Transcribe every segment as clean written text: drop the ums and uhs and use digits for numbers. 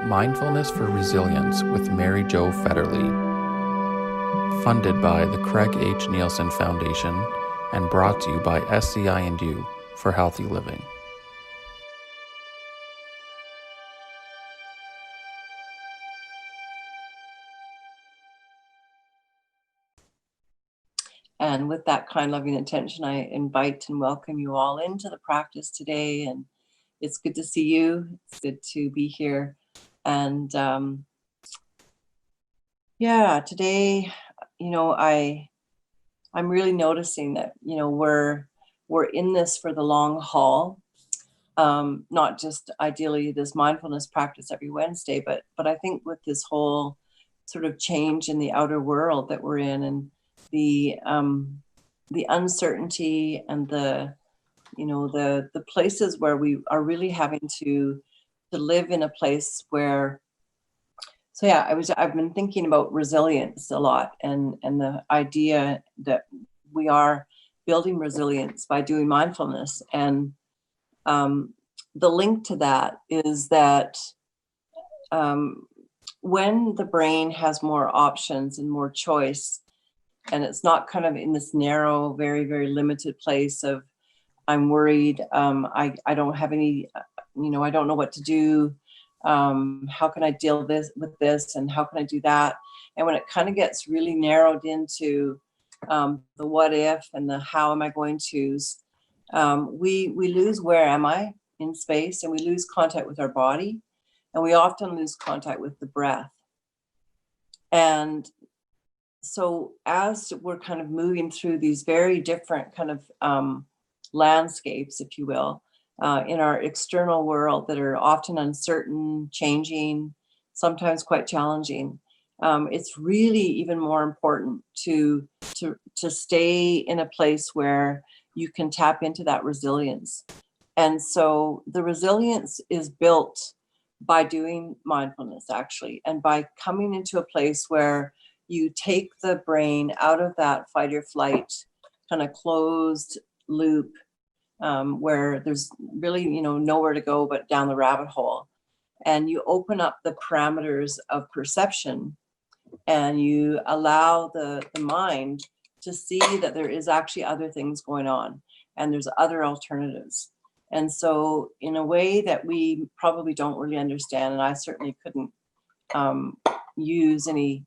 Mindfulness for Resilience with Mary-Jo Fetterly, funded by the Craig H. Nielsen Foundation and brought to you by SCI&U for Healthy Living. And with that kind, loving intention, I invite and welcome you all into the practice today. And it's good to see you. It's good to be here. And today, I'm really noticing that, we're in this for the long haul. Not just ideally this mindfulness practice every Wednesday, but I think with this whole sort of change in the outer world that we're in, and the uncertainty and the places where we are really having to live in a place where. So yeah, I've been thinking about resilience a lot, and the idea that we are building resilience by doing mindfulness. And the link to that is that when the brain has more options and more choice, and it's not kind of in this narrow, very, very limited place of, I'm worried, I don't have any, I don't know what to do. How can I deal with this, and how can I do that? And when it kind of gets really narrowed into the what if and the how am I going to, we lose where am I in space, and we lose contact with our body, and we often lose contact with the breath. And so as we're kind of moving through these very different kind of landscapes, if you will, in our external world that are often uncertain, changing, sometimes quite challenging, it's really even more important to stay in a place where you can tap into that resilience. And so the resilience is built by doing mindfulness, actually, and by coming into a place where you take the brain out of that fight or flight kind of closed loop, where there's really, nowhere to go but down the rabbit hole. And you open up the parameters of perception, and you allow the mind to see that there is actually other things going on, and there's other alternatives. And so in a way that we probably don't really understand, and I certainly couldn't use any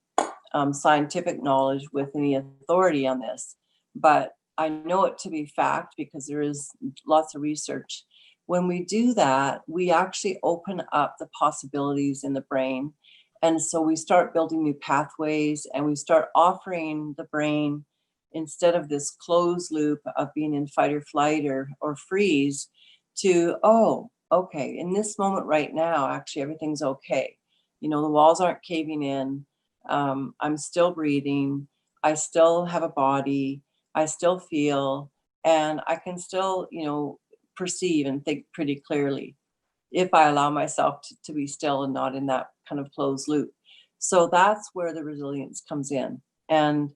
scientific knowledge with any authority on this, but I know it to be fact because there is lots of research. When we do that, we actually open up the possibilities in the brain. And so we start building new pathways, and we start offering the brain, instead of this closed loop of being in fight or flight or freeze, to, oh, okay, in this moment right now, actually everything's okay. The walls aren't caving in. I'm still breathing. I still have a body. I still feel, and I can still, perceive and think pretty clearly if I allow myself to be still and not in that kind of closed loop. So that's where the resilience comes in. And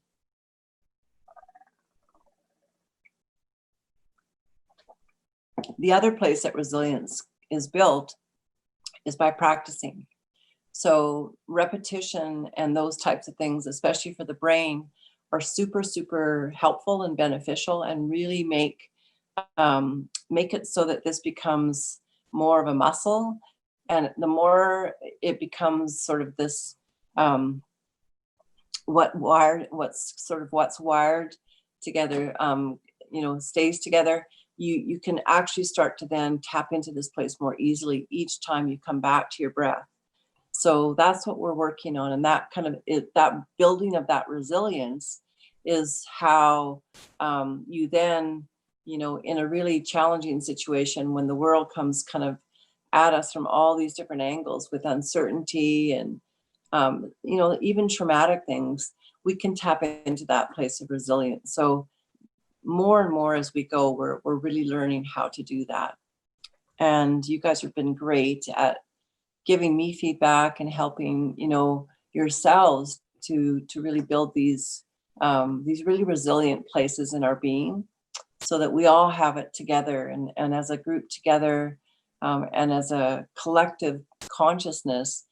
the other place that resilience is built is by practicing. So repetition and those types of things, especially for the brain, are super, super helpful and beneficial, and really make it so that this becomes more of a muscle. And the more it becomes sort of this, what's wired together, stays together, you can actually start to then tap into this place more easily each time you come back to your breath. So that's what we're working on, and that kind of that building of that resilience is how you then, in a really challenging situation, when the world comes kind of at us from all these different angles with uncertainty and even traumatic things, we can tap into that place of resilience. So more and more as we go, we're really learning how to do that. And you guys have been great at giving me feedback and helping, yourselves to really build these really resilient places in our being, so that we all have it together, and as a group together, and as a collective consciousness,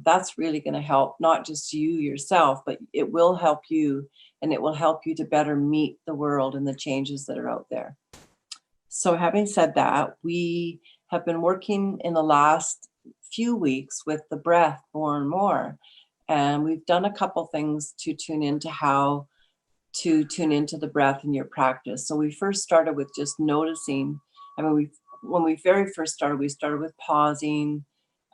That's really going to help not just you yourself, but it will help you, and it will help you to better meet the world and the changes that are out there. So having said that, we have been working in the last few weeks with the breath more and more. And we've done a couple things to tune into how to tune into the breath in your practice. So we first started with just noticing. I mean, when we very first started, we started with pausing,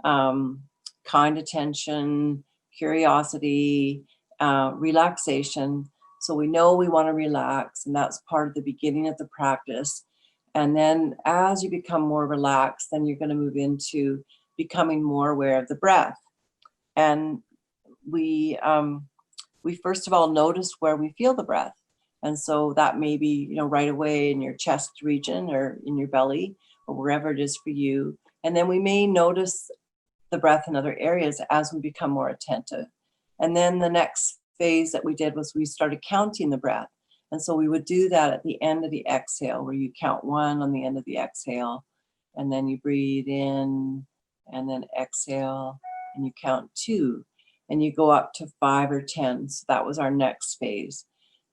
kind attention, curiosity, relaxation. So we know we want to relax, and that's part of the beginning of the practice. And then as you become more relaxed, then you're going to move into becoming more aware of the breath. And we first of all notice where we feel the breath. And so that may be, right away in your chest region or in your belly or wherever it is for you. And then we may notice the breath in other areas as we become more attentive. And then the next phase that we did was we started counting the breath. And so we would do that at the end of the exhale, where you count 1 on the end of the exhale, and then you breathe in and then exhale, and you count 2, and you go up to 5 or 10. So that was our next phase.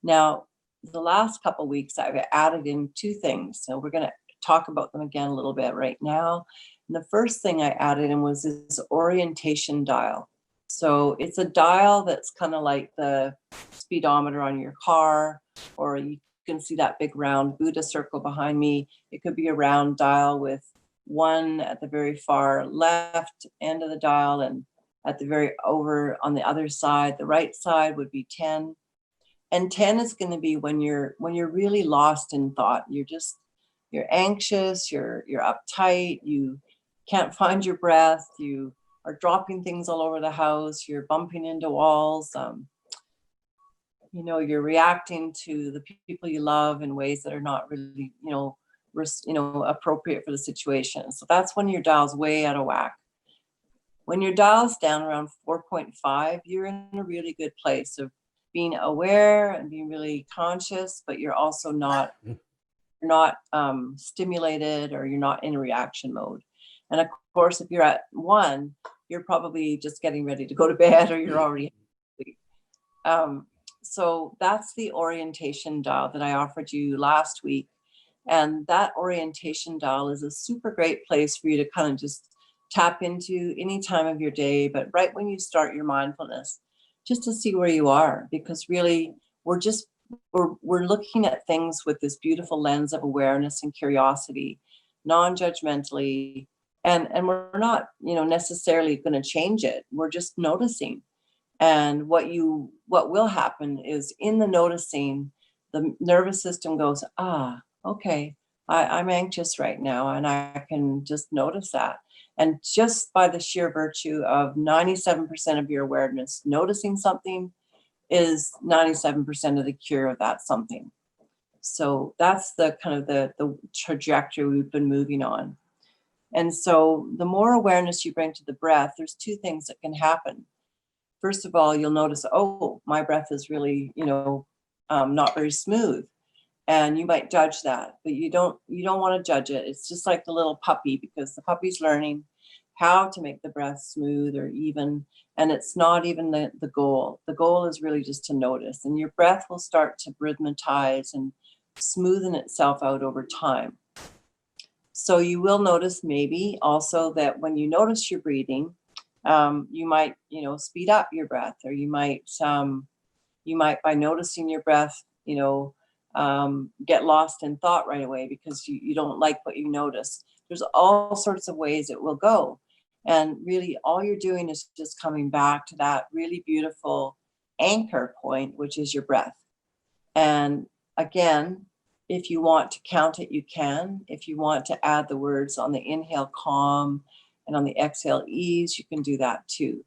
Now, the last couple of weeks, I've added in 2 things. So we're going to talk about them again a little bit right now. And the first thing I added in was this orientation dial. So it's a dial that's kind of like the speedometer on your car, or you can see that big round Buddha circle behind me. It could be a round dial with 1 at the very far left end of the dial, and at the very over on the other side, the right side would be 10. And 10 is going to be when you're really lost in thought. You're anxious, you're uptight, you can't find your breath, you are dropping things all over the house, you're bumping into walls, you're reacting to the people you love in ways that are not really, appropriate for the situation. So that's when your dial's way out of whack. When your dial's down around 4.5, you're in a really good place of being aware and being really conscious, but you're also not stimulated, or you're not in reaction mode. And of course, if you're at 1, you're probably just getting ready to go to bed, or you're already asleep. So that's the orientation dial that I offered you last week. And that orientation dial is a super great place for you to kind of just tap into any time of your day, but right when you start your mindfulness, just to see where you are, because really we're looking at things with this beautiful lens of awareness and curiosity, non-judgmentally, and we're not, necessarily going to change it. We're just noticing. And what will happen is, in the noticing, the nervous system goes, okay, I'm anxious right now, and I can just notice that. And just by the sheer virtue of 97% of your awareness noticing something is 97% of the cure of that something. So that's the kind of the trajectory we've been moving on. And so the more awareness you bring to the breath, there's 2 things that can happen. First of all, you'll notice, my breath is really, not very smooth. And you might judge that, but you don't want to judge it. It's just like the little puppy, because the puppy's learning how to make the breath smooth or even, and it's not even the goal. The goal is really just to notice, and your breath will start to rhythmatize and smoothen itself out over time. So you will notice maybe also that when you notice your breathing, you might, speed up your breath, or you might, by noticing your breath, get lost in thought right away because you don't like what you notice. There's all sorts of ways it will go. And really all you're doing is just coming back to that really beautiful anchor point, which is your breath. And again, if you want to count it, you can. If you want to add the words on the inhale, calm, and on the exhale, ease, you can do that too.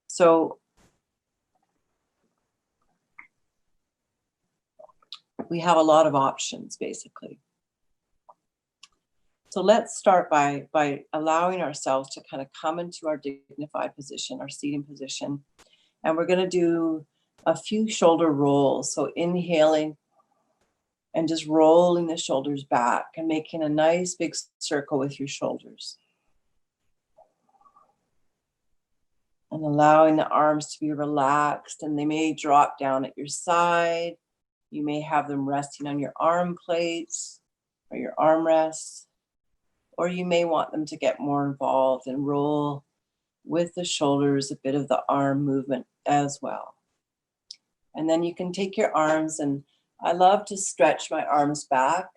So we have a lot of options, basically. So let's start by allowing ourselves to kind of come into our dignified position, our seating position. And we're going to do a few shoulder rolls. So inhaling and just rolling the shoulders back and making a nice big circle with your shoulders. And allowing the arms to be relaxed, and they may drop down at your side. You may have them resting on your arm plates or your armrests, or you may want them to get more involved and roll with the shoulders, a bit of the arm movement as well. And then you can take your arms, and I love to stretch my arms back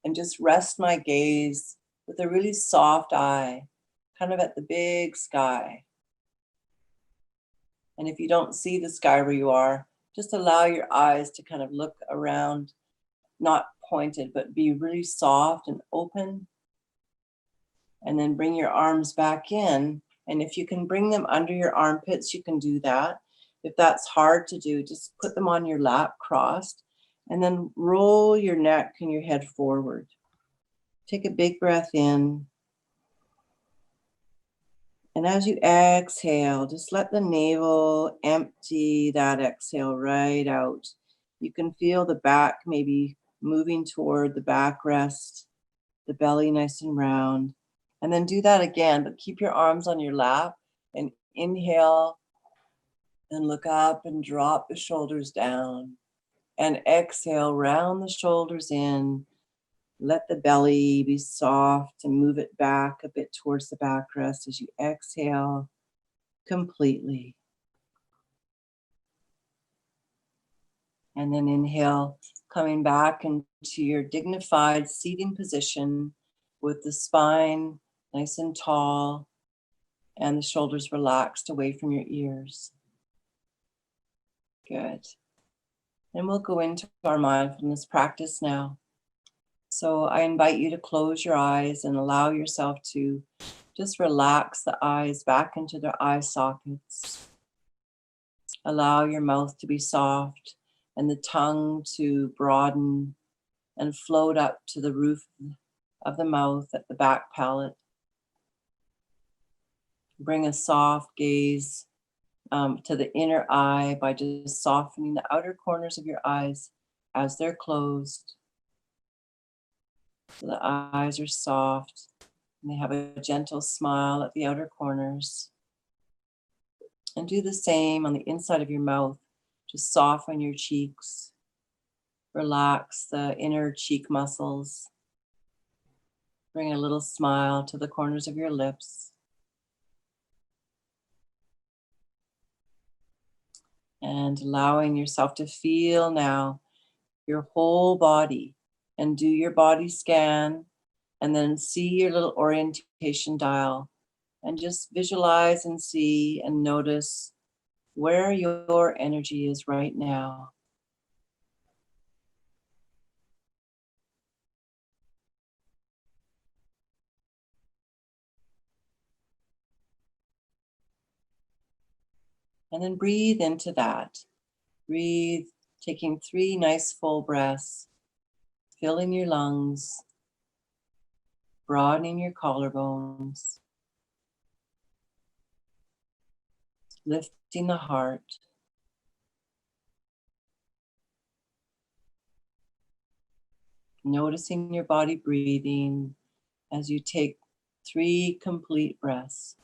and just rest my gaze with a really soft eye, kind of at the big sky. And if you don't see the sky where you are, just allow your eyes to kind of look around, not pointed, but be really soft and open. And then bring your arms back in. And if you can bring them under your armpits, you can do that. If that's hard to do, just put them on your lap crossed, and then roll your neck and your head forward. Take a big breath in. And as you exhale, just let the navel empty that exhale right out. You can feel the back maybe moving toward the backrest, the belly nice and round. And then do that again, but keep your arms on your lap and inhale and look up and drop the shoulders down. And exhale, round the shoulders in. Let the belly be soft and move it back a bit towards the backrest as you exhale completely. And then inhale, coming back into your dignified seating position with the spine nice and tall and the shoulders relaxed away from your ears. Good. And we'll go into our mindfulness practice now. So I invite you to close your eyes and allow yourself to just relax the eyes back into their eye sockets. Allow your mouth to be soft and the tongue to broaden and float up to the roof of the mouth at the back palate. Bring a soft gaze to the inner eye by just softening the outer corners of your eyes as they're closed. So the eyes are soft and they have a gentle smile at the outer corners. And do the same on the inside of your mouth. Just soften your cheeks. Relax the inner cheek muscles. Bring a little smile to the corners of your lips. And allowing yourself to feel now your whole body, and do your body scan, and then see your little orientation dial, and just visualize and see and notice where your energy is right now. And then breathe into that. Breathe, taking 3 nice full breaths, filling your lungs, broadening your collarbones, lifting the heart. Noticing your body breathing as you take 3 complete breaths.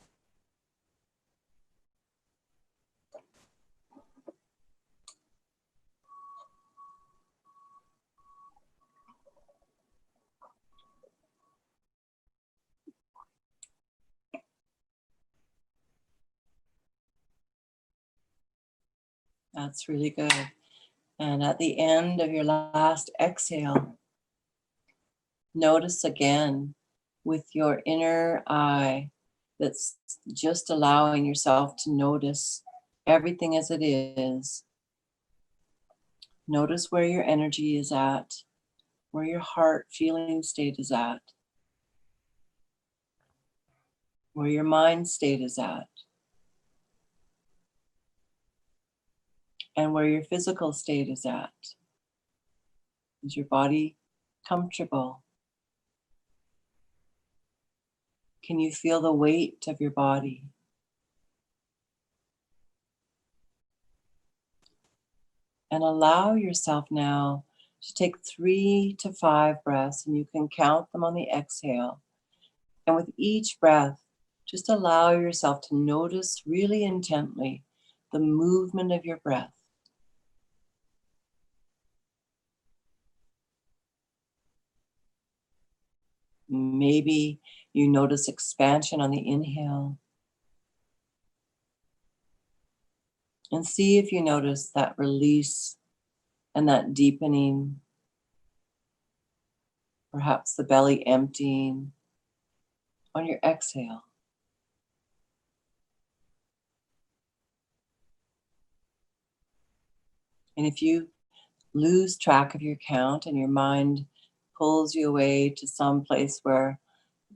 That's really good. And at the end of your last exhale, notice again with your inner eye that's just allowing yourself to notice everything as it is. Notice where your energy is at, where your heart feeling state is at, where your mind state is at, and where your physical state is at. Is your body comfortable? Can you feel the weight of your body? And allow yourself now to take 3 to 5 breaths, and you can count them on the exhale. And with each breath, Just allow yourself to notice really intently the movement of your breath. Maybe you notice expansion on the inhale. And see if you notice that release and that deepening, perhaps the belly emptying on your exhale. And if you lose track of your count and your mind pulls you away to some place where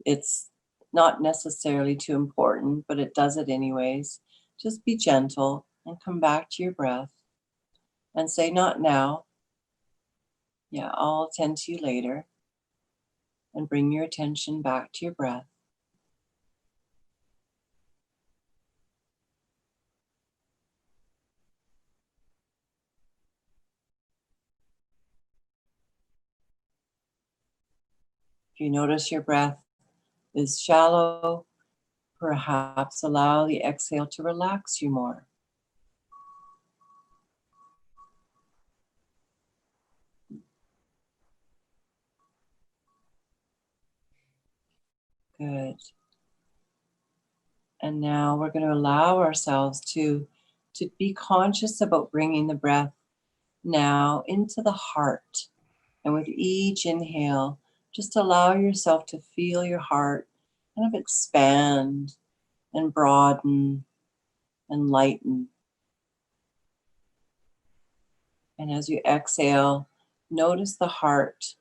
it's not necessarily too important, but it does it anyways, just be gentle and come back to your breath and say, not now. Yeah, I'll attend to you later. And bring your attention back to your breath. If you notice your breath is shallow, perhaps allow the exhale to relax you more. Good. And now we're going to allow ourselves to be conscious about bringing the breath now into the heart. And with each inhale, just allow yourself to feel your heart kind of expand and broaden and lighten. And as you exhale, notice the heart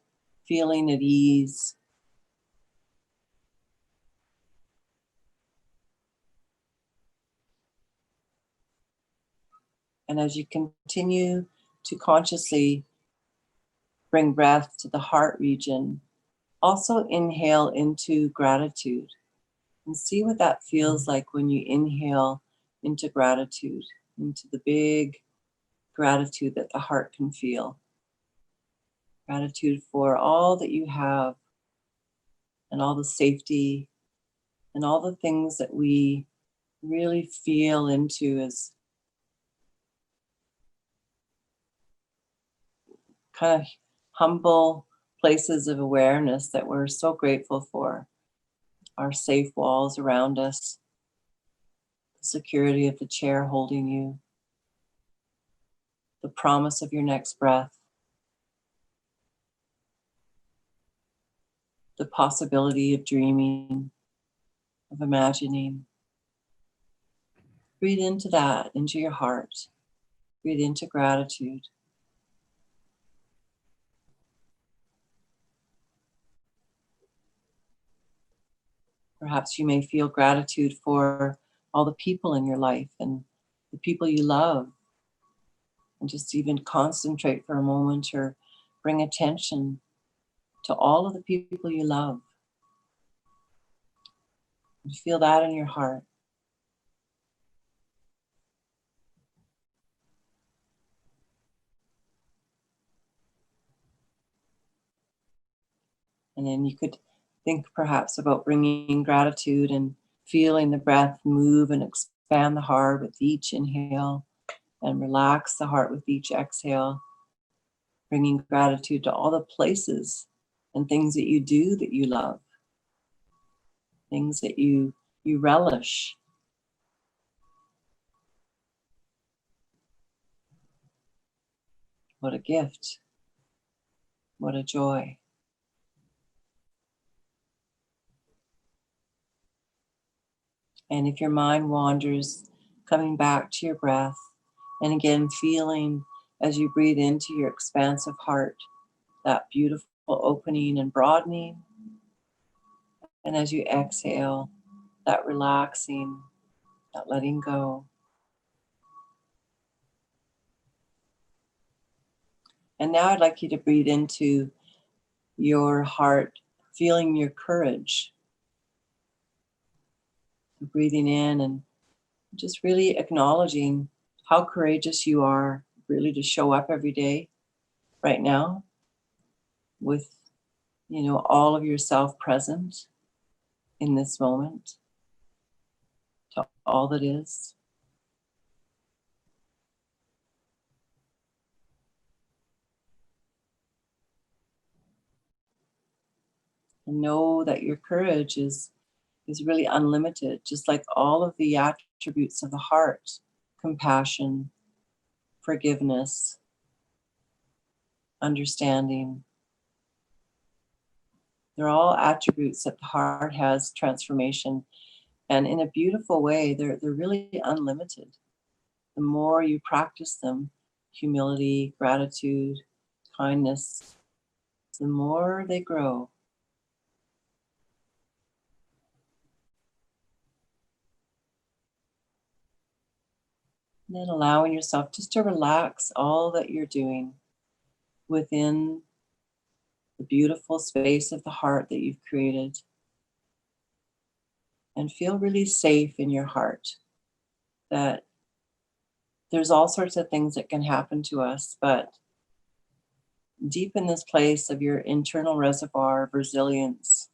feeling at ease. And as you continue to consciously bring breath to the heart region, also inhale into gratitude and see what that feels like when you inhale into gratitude, into the big gratitude that the heart can feel. Gratitude for all that you have and all the safety and all the things that we really feel into as kind of humble places of awareness that we're so grateful for. Our safe walls around us, the security of the chair holding you, the promise of your next breath, the possibility of dreaming, of imagining. Breathe into that, into your heart. Breathe into gratitude. Perhaps you may feel gratitude for all the people in your life and the people you love. And just even concentrate for a moment or bring attention to all of the people you love. And feel that in your heart. And then you could think perhaps about bringing gratitude and feeling the breath move and expand the heart with each inhale and relax the heart with each exhale. Bringing gratitude to all the places and things that you do that you love. Things that you relish. What a gift. What a joy. And if your mind wanders, coming back to your breath, and again feeling as you breathe into your expansive heart, that beautiful opening and broadening. And as you exhale, that relaxing, that letting go. And now I'd like you to breathe into your heart, feeling your courage. Breathing in and just really acknowledging how courageous you are, really to show up every day right now with, all of yourself present in this moment. to all that is. And know that your courage is really unlimited, just like all of the attributes of the heart: compassion, forgiveness, understanding. They're all attributes that the heart has transformation. And in a beautiful way, they're really unlimited. The more you practice them, humility, gratitude, kindness, the more they grow. And then allowing yourself just to relax all that you're doing within the beautiful space of the heart that you've created, and feel really safe in your heart that there's all sorts of things that can happen to us, but deep in this place of your internal reservoir of resilience,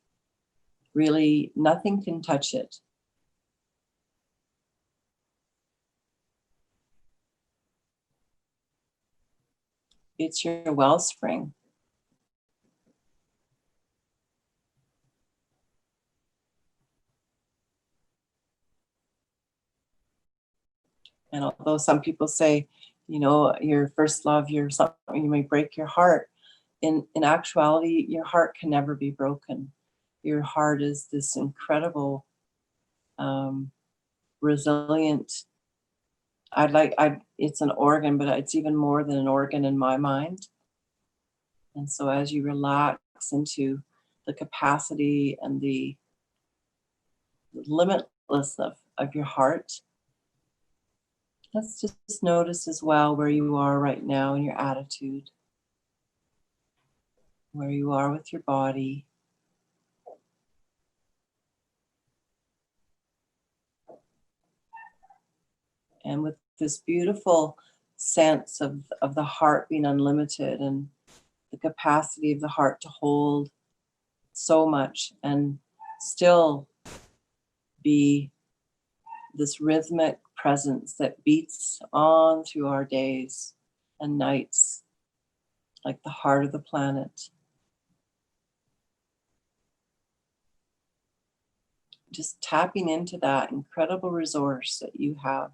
really nothing can touch it. It's your wellspring. And although some people say, your first love, you're something, you may break your heart. In actuality, your heart can never be broken. Your heart is this incredible, resilient. It's an organ, but it's even more than an organ in my mind. And so as you relax into the capacity and the limitlessness of your heart, let's just notice as well where you are right now in your attitude, where you are with your body. And with this beautiful sense of the heart being unlimited and the capacity of the heart to hold so much and still be this rhythmic presence that beats on through our days and nights like the heart of the planet. Just tapping into that incredible resource that you have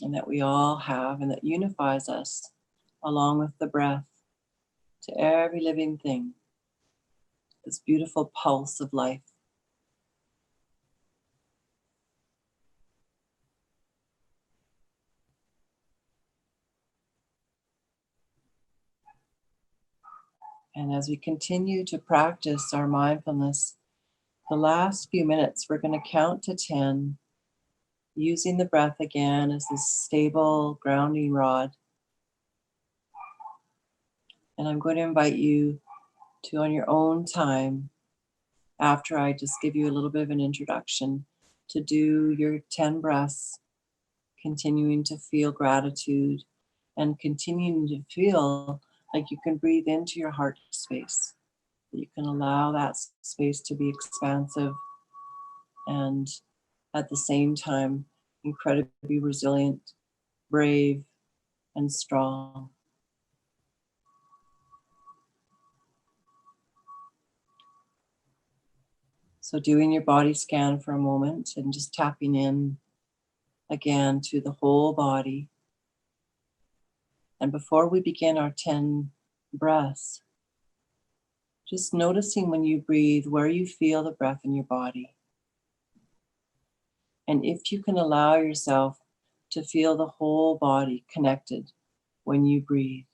and that we all have, and that unifies us along with the breath to every living thing, this beautiful pulse of life. And as we continue to practice our mindfulness, the last few minutes, we're going to count to 10, using the breath again as this stable grounding rod. And I'm going to invite you to, on your own time, after I just give you a little bit of an introduction, to do your 10 breaths, continuing to feel gratitude and continuing to feel like you can breathe into your heart space. You can allow that space to be expansive and at the same time incredibly resilient, brave, and strong. So doing your body scan for a moment and just tapping in again to the whole body. And before we begin our 10 breaths, just noticing when you breathe where you feel the breath in your body. And if you can allow yourself to feel the whole body connected when you breathe.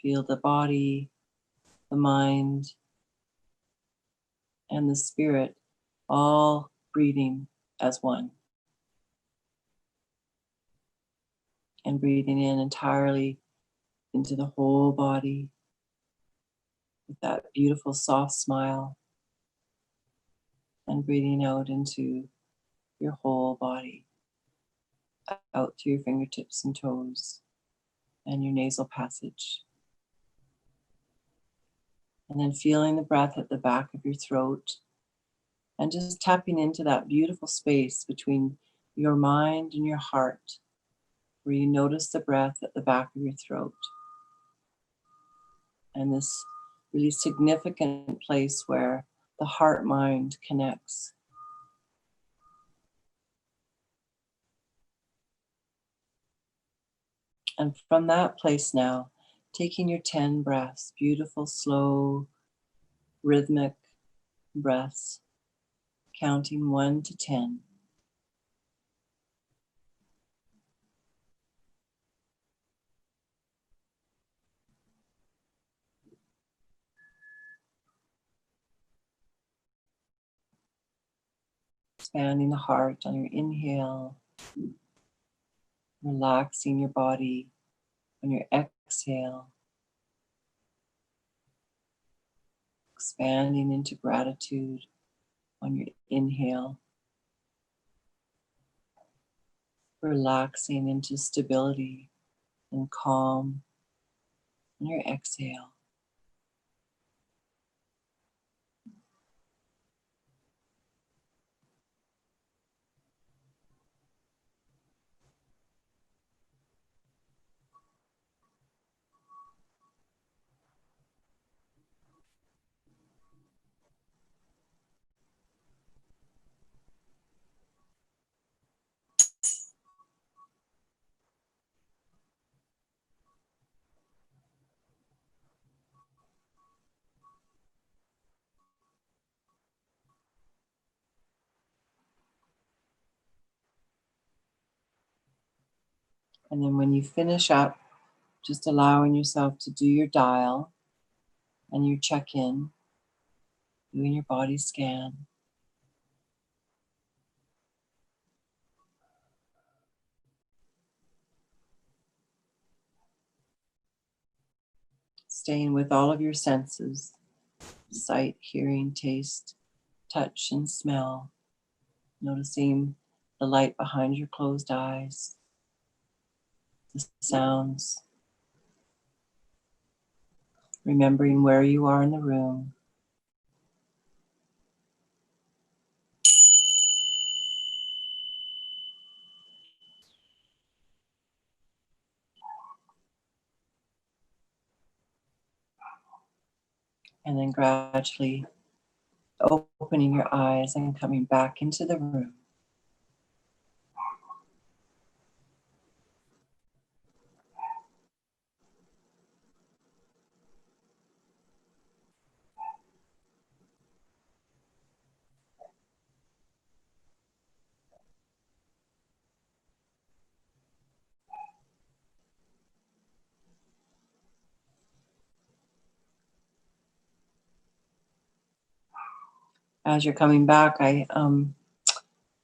Feel the body, the mind, and the spirit all breathing as one. And breathing in entirely into the whole body with that beautiful soft smile. And breathing out into your whole body, out through your fingertips and toes and your nasal passage. And then feeling the breath at the back of your throat, and just tapping into that beautiful space between your mind and your heart, where you notice the breath at the back of your throat. And this really significant place where the heart-mind connects. And from that place now, taking your 10 breaths, beautiful, slow, rhythmic breaths, counting 1 to 10. Expanding the heart on your inhale, relaxing your body on your exhale, expanding into gratitude on your inhale, relaxing into stability and calm on your exhale. And then when you finish up, just allowing yourself to do your dial and your check-in, doing your body scan. Staying with all of your senses, sight, hearing, taste, touch, and smell. Noticing the light behind your closed eyes, the sounds, remembering where you are in the room. And then gradually opening your eyes and coming back into the room. As you're coming back, I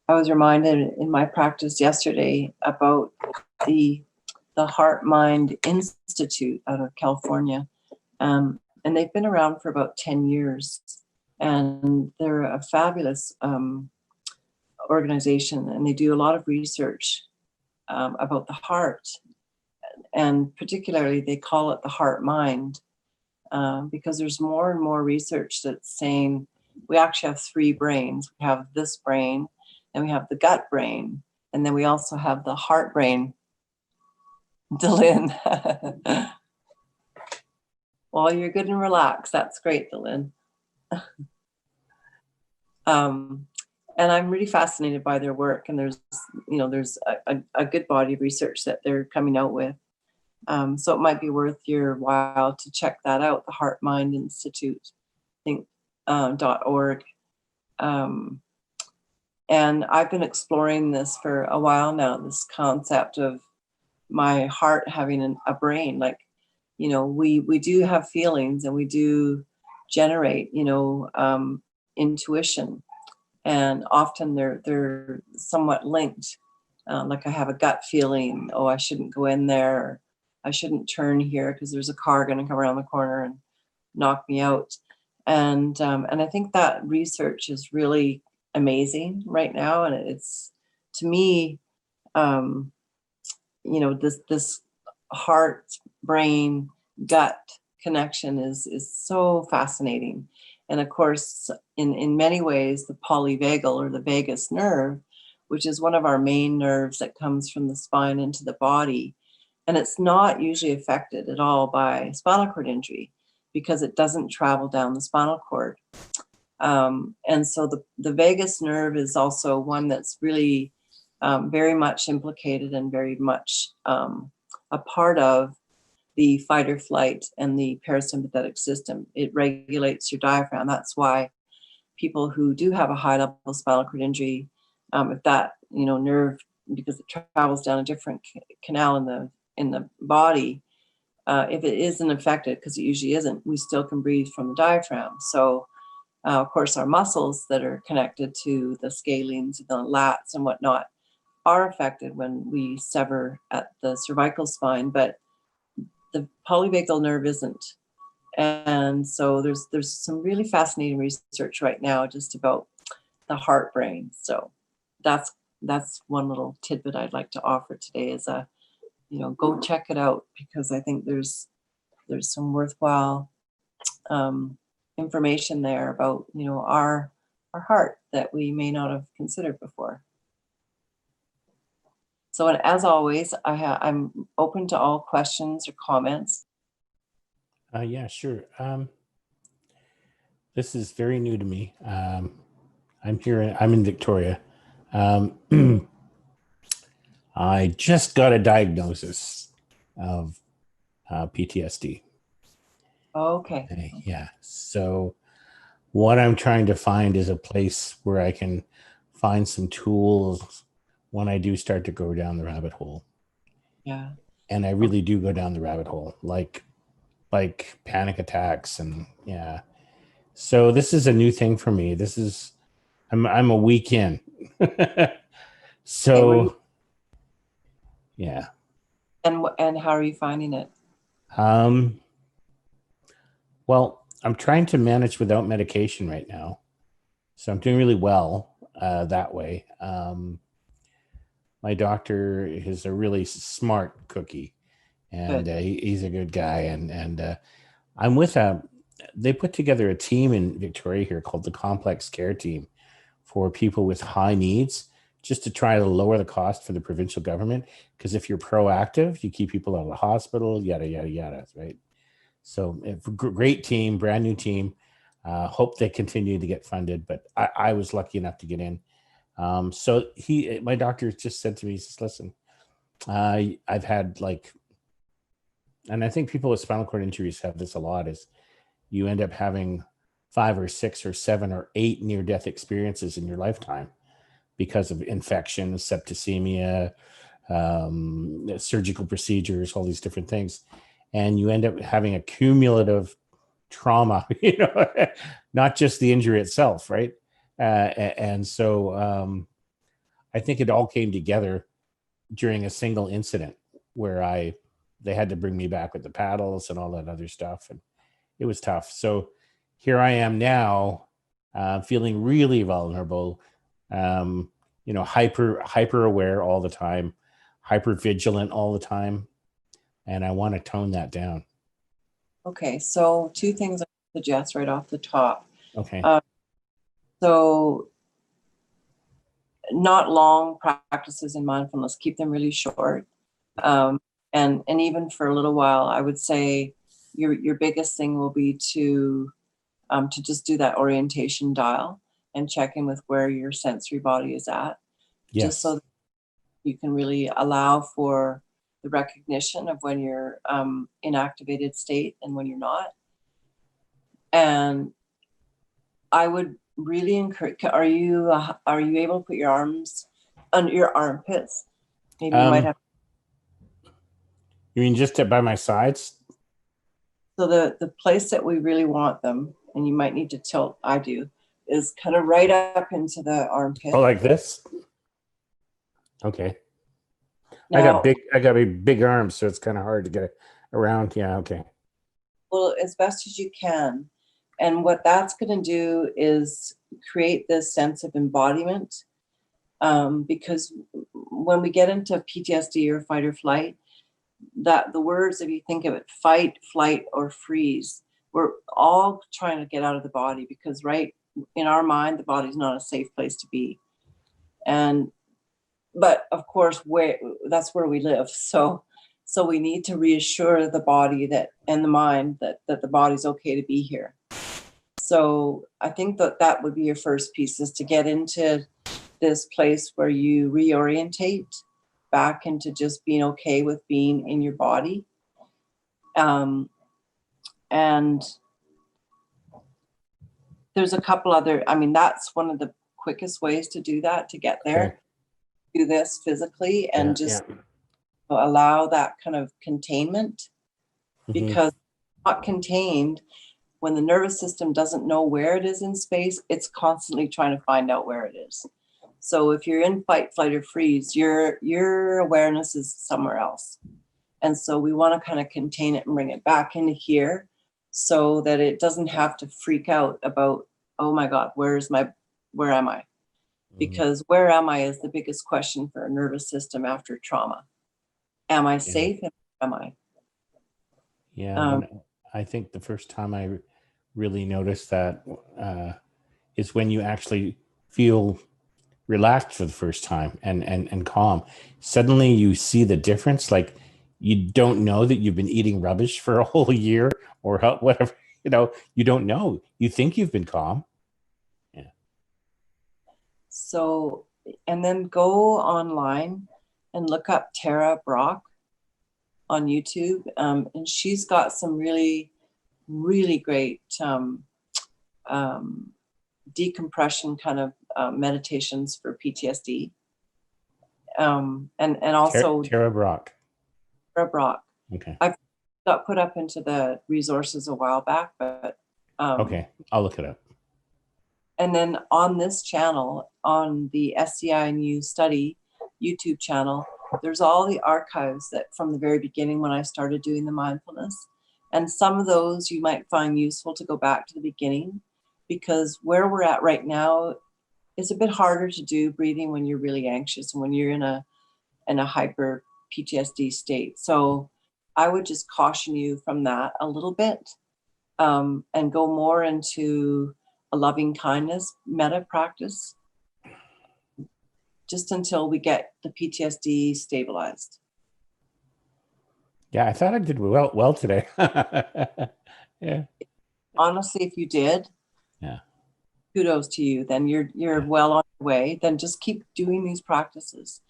was reminded in my practice yesterday about the Heart Mind Institute out of California. And they've been around for about 10 years. And they're a fabulous organization, and they do a lot of research about the heart. And particularly, they call it the heart mind because there's more and more research that's saying we actually have 3 brains. We have this brain, and we have the gut brain, and then we also have the heart brain. Delyn. Well, you're good and relaxed. That's great, Delyn. And I'm really fascinated by their work, and there's a good body of research that they're coming out with. So it might be worth your while to check that out, the Heart Mind Institute, I think, .org. And I've been exploring this for a while now, this concept of my heart having a brain. Like, we do have feelings, and we do generate, intuition. And often they're somewhat linked. Like I have a gut feeling, oh, I shouldn't go in there, or I shouldn't turn here because there's a car going to come around the corner and knock me out. And I think that research is really amazing right now, and it's, to me, this heart, brain, gut connection is so fascinating. And of course, in many ways, the polyvagal or the vagus nerve, which is one of our main nerves that comes from the spine into the body, and it's not usually affected at all by spinal cord injury because it doesn't travel down the spinal cord. And so the vagus nerve is also one that's really very much implicated and very much a part of the fight or flight and the parasympathetic system. It regulates your diaphragm. That's why people who do have a high level spinal cord injury, if that nerve, because it travels down a different canal in the body, if it isn't affected, because it usually isn't, we still can breathe from the diaphragm. So of course, our muscles that are connected to the scalenes, the lats and whatnot are affected when we sever at the cervical spine, but the polyvagal nerve isn't. And so there's some really fascinating research right now just about the heart brain. So that's one little tidbit I'd like to offer today is go check it out, because I think there's some worthwhile information there about our heart that we may not have considered before. So, and as always, I'm open to all questions or comments. Yeah, sure. This is very new to me. I'm in Victoria. I just got a diagnosis of PTSD. Okay. Yeah. So what I'm trying to find is a place where I can find some tools when I do start to go down the rabbit hole. Yeah. And I really do go down the rabbit hole, like panic attacks and yeah. So this is a new thing for me. I'm a week in. So yeah. And how are you finding it? Well, I'm trying to manage without medication right now. So I'm doing really well that way. My doctor is a really smart cookie, and he's a good guy. And I'm with they put together a team in Victoria here called the Complex Care Team for people with high needs, just to try to lower the cost for the provincial government. Because if you're proactive, you keep people out of the hospital, yada, yada, yada, right? So great team, brand new team. Hope they continue to get funded, but I was lucky enough to get in. So my doctor just said to me, he says, listen, I've had and I think people with spinal cord injuries have this a lot, is you end up having 5 or 6 or 7 or 8 near-death experiences in your lifetime because of infections, septicemia, surgical procedures, all these different things. And you end up having a cumulative trauma, not just the injury itself, right? And so I think it all came together during a single incident where they had to bring me back with the paddles and all that other stuff. And it was tough. So here I am now, feeling really vulnerable, hyper aware all the time, hyper vigilant all the time. And I want to tone that down. Okay. So 2 things I suggest right off the top. Okay. So not long practices in mindfulness, keep them really short. And even for a little while, I would say your biggest thing will be to just do that orientation dial and check in with where your sensory body is at. Yes. Just so that you can really allow for the recognition of when you're in activated state and when you're not. And I would really encourage, are you able to put your arms under your armpits? Maybe you might have. You mean just by my sides? So the place that we really want them, and you might need to tilt, I do, is kind of right up into the armpit. Oh, like this? Okay. Now, I got big arms, so it's kind of hard to get around. Yeah, okay. Well, as best as you can. And what that's going to do is create this sense of embodiment. Because when we get into PTSD or fight or flight, that the words, if you think of it, fight, flight, or freeze, we're all trying to get out of the body, because right in our mind, the body's not a safe place to be. But of course, that's where we live. So we need to reassure the body and the mind that the body's okay to be here. So I think that would be your first piece, is to get into this place where you reorientate back into just being okay with being in your body. And there's a couple other, that's one of the quickest ways to do that, to get there. Okay. Do this physically and allow that kind of containment, because not contained, when the nervous system doesn't know where it is in space, it's constantly trying to find out where it is. So if you're in fight, flight, or freeze, your awareness is somewhere else. And so we want to kind of contain it and bring it back into here, so that it doesn't have to freak out about, oh my God, where am I? Because where am I is the biggest question for a nervous system after trauma. Am I safe? And where am I? Yeah, I think the first time I really noticed that is when you actually feel relaxed for the first time and calm. Suddenly you see the difference. Like, you don't know that you've been eating rubbish for a whole year or whatever. You don't know. You think you've been calm. Yeah. So, and then go online and look up Tara Brach on YouTube. And she's got some really, really great decompression kind of meditations for PTSD. And also Tara Brach. Tara Brach. Okay. I've got put up into the resources a while back, but okay, I'll look it up. And then on this channel, on the SCI&U study YouTube channel, there's all the archives that from the very beginning when I started doing the mindfulness. And some of those you might find useful to go back to the beginning, because where we're at right now is a bit harder to do breathing when you're really anxious and when you're in a hyper PTSD state. So I would just caution you from that a little bit, and go more into a loving kindness meta practice, just until we get the PTSD stabilized. Yeah, I thought I did well today. Yeah. Honestly, if you did, yeah, kudos to you. Then you're well on your way. Then just keep doing these practices,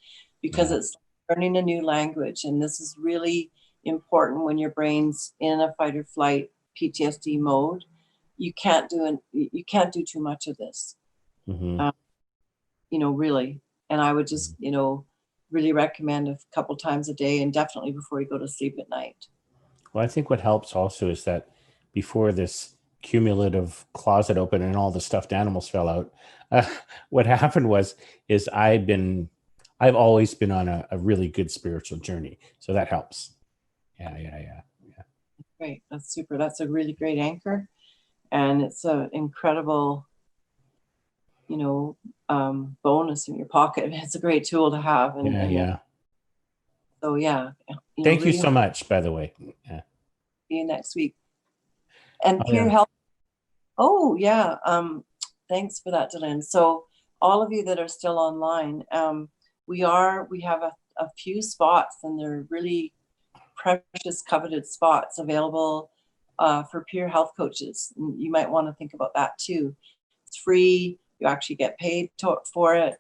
because it's learning a new language, and this is really important when your brain's in a fight or flight PTSD mode. You can't do too much of this. Really. And I would just, really recommend a couple times a day, and definitely before you go to sleep at night. Well, I think what helps also is that before this cumulative closet opened and all the stuffed animals fell out, what happened is I've always been on a really good spiritual journey. So that helps. Yeah. Great. That's super. That's a really great anchor. And it's an incredible, bonus in your pocket. It's a great tool to have. So Thank you so much, by the way. Yeah. See you next week. And Peer Health. Oh yeah. Thanks for that, Dylan. So all of you that are still online, we have a few spots, and they're really precious, coveted spots available for peer health coaches. And you might want to think about that too. It's free. You actually get paid for it.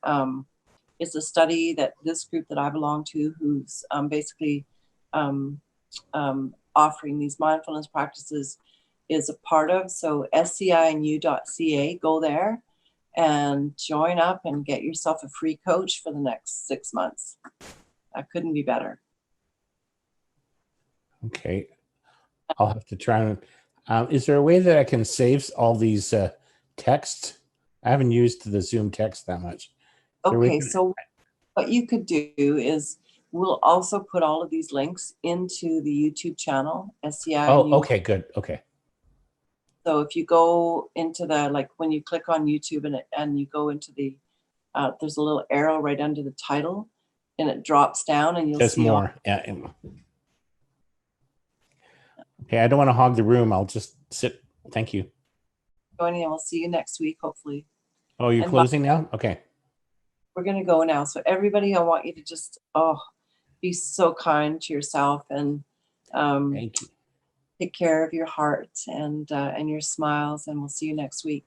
It's a study that this group that I belong to, who's basically offering these mindfulness practices, is a part of. So SCI&U.ca, go there and join up and get yourself a free coach for the next 6 months. That couldn't be better. Okay. I'll have to try. Is there a way that I can save all these texts? I haven't used the Zoom text that much. Okay, so what you could do is we'll also put all of these links into the YouTube channel, SCI&U. Oh, okay, good. Okay. So if you go into when you click on YouTube and you go into there's a little arrow right under the title, and it drops down, and you'll see more. Hey, I don't want to hog the room. I'll just sit. Thank you. Joining, and we'll see you next week, hopefully. Oh, you're And closing now? Okay. we're going to go now. So everybody, I want you to just, be so kind to yourself and Thank you. take care of your heart and your smiles. And we'll see you next week.